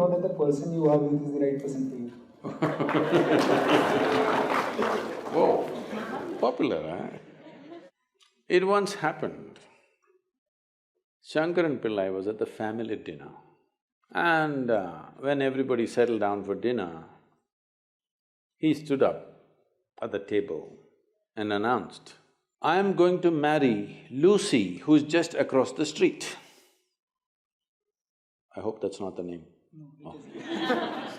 know that the person you are with is the right person for you? Whoa, popular, huh? It once happened. Shankaran Pillai was at the family dinner and when everybody settled down for dinner, he stood up at the table and announced, "I am going to marry Lucy, who's just across the street." I hope that's not the name. No, it Oh.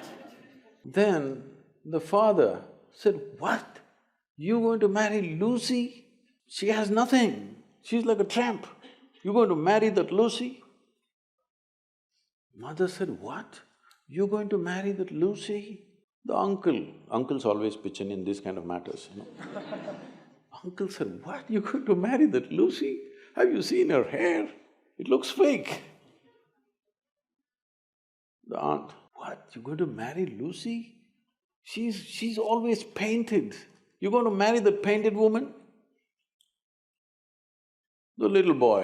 Then the father said, "What? You going to marry Lucy? She has nothing. She's like a tramp. You're going to marry that Lucy?" Mother said, "What? You're going to marry that Lucy?" The uncles always pitch in this kind of matters, you know. Uncle said, "What? You're going to marry that Lucy? Have you seen her hair? It looks fake." The aunt, "What? You're going to marry Lucy? She's always painted. You're going to marry that painted woman?" The little boy,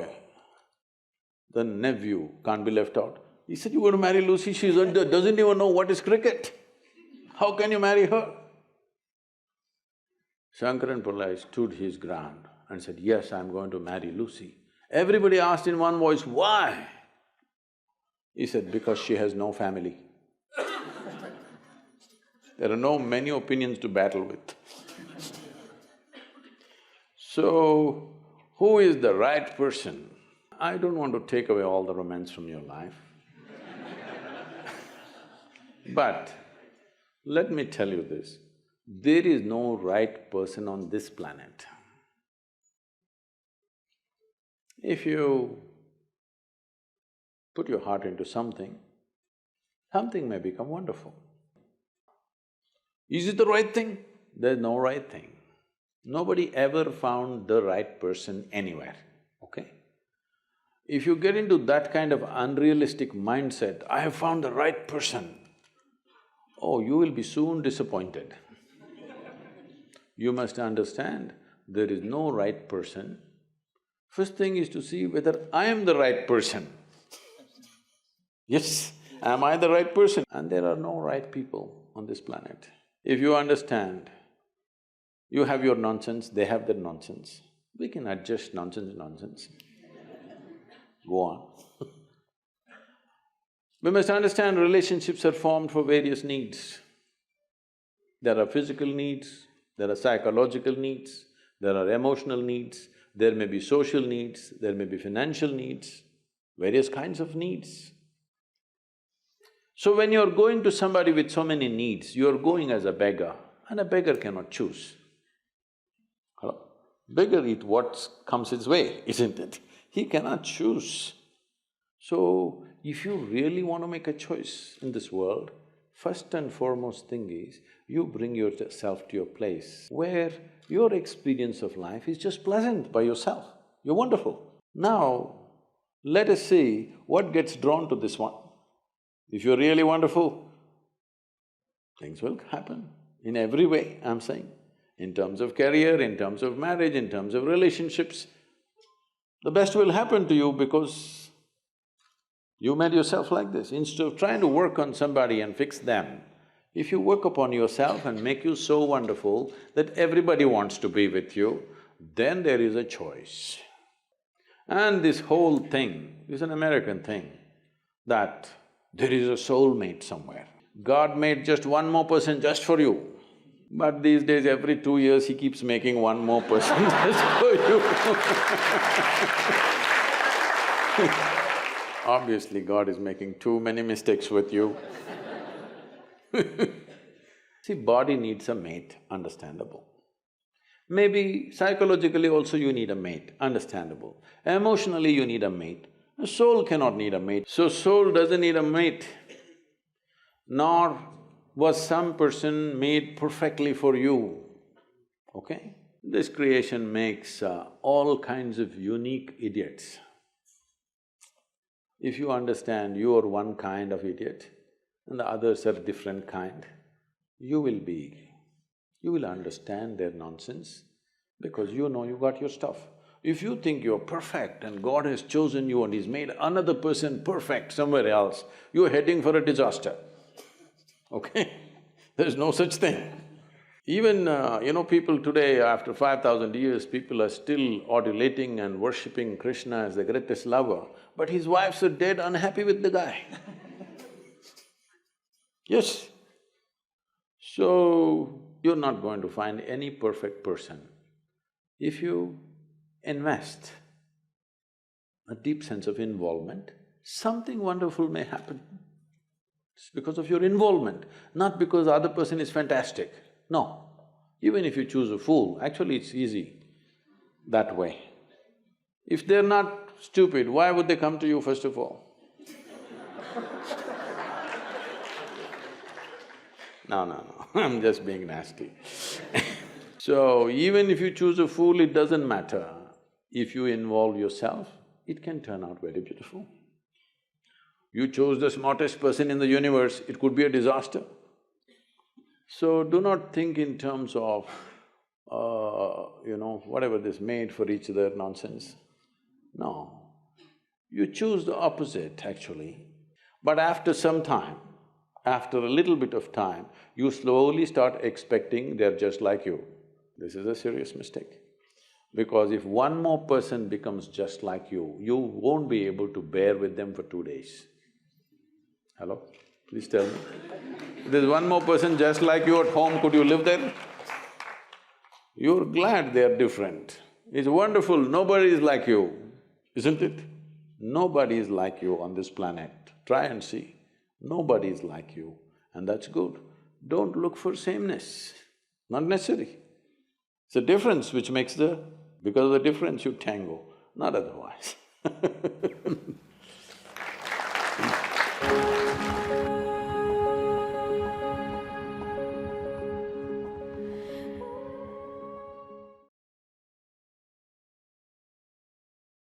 the nephew, can't be left out. He said, "You're going to marry Lucy, she doesn't even know what is cricket. How can you marry her?" Shankaran Pillai stood his ground and said, "Yes, I'm going to marry Lucy." Everybody asked in one voice, "Why?" He said, "Because she has no family." There are no many opinions to battle with. So, who is the right person? I don't want to take away all the romance from your life. But let me tell you this, there is no right person on this planet. If you put your heart into something, something may become wonderful. Is it the right thing? There's no right thing. Nobody ever found the right person anywhere, okay? If you get into that kind of unrealistic mindset, "I have found the right person," oh, you will be soon disappointed. You must understand, there is no right person. First thing is to see whether I am the right person. Yes, am I the right person? And there are no right people on this planet. If you understand, you have your nonsense, they have their nonsense, we can adjust nonsense. Go on. We must understand relationships are formed for various needs. There are physical needs, there are psychological needs, there are emotional needs, there may be social needs, there may be financial needs, various kinds of needs. So when you're going to somebody with so many needs, you're going as a beggar, and a beggar cannot choose. Hello? Beggar eat what comes his way, isn't it? He cannot choose. So, if you really want to make a choice in this world, first and foremost thing is, you bring yourself to your place where your experience of life is just pleasant by yourself. You're wonderful. Now, let us see what gets drawn to this one. If you're really wonderful, things will happen in every way, I'm saying. In terms of career, in terms of marriage, in terms of relationships, the best will happen to you because you made yourself like this. Instead of trying to work on somebody and fix them, if you work upon yourself and make you so wonderful that everybody wants to be with you, then there is a choice. And this whole thing is an American thing, that there is a soulmate somewhere. God made just one more person just for you. But these days, every 2 years, he keeps making one more person just for you. Obviously, God is making too many mistakes with you. See, body needs a mate, understandable. Maybe psychologically also you need a mate, understandable. Emotionally you need a mate. A soul cannot need a mate. So soul doesn't need a mate, nor was some person made perfectly for you, okay? This creation makes all kinds of unique idiots. If you understand you are one kind of idiot and the others are different kind, you will understand their nonsense because you know you got your stuff. If you think you're perfect and God has chosen you and He's made another person perfect somewhere else, you're heading for a disaster, okay? There's no such thing. Even, people today, after 5,000 years, people are still adulating and worshipping Krishna as the greatest lover, but his wives are dead unhappy with the guy. Yes. So, you're not going to find any perfect person. If you invest a deep sense of involvement, something wonderful may happen. It's because of your involvement, not because the other person is fantastic. No. Even if you choose a fool, actually it's easy that way. If they're not stupid, why would they come to you first of all? No, I'm just being nasty. So, even if you choose a fool, it doesn't matter. If you involve yourself, it can turn out very beautiful. You chose the smartest person in the universe, it could be a disaster. So, do not think in terms of, whatever this made for each other nonsense. No. You choose the opposite, actually. But after some time, after a little bit of time, you slowly start expecting they're just like you. This is a serious mistake. Because if one more person becomes just like you won't be able to bear with them for 2 days. Hello? Please tell me. If there's one more person just like you at home, could you live there? You're glad they're different. It's wonderful, nobody is like you, isn't it? Nobody is like you on this planet. Try and see. Nobody is like you, and that's good. Don't look for sameness, not necessary. It's a difference which makes the… because of the difference you tango, not otherwise.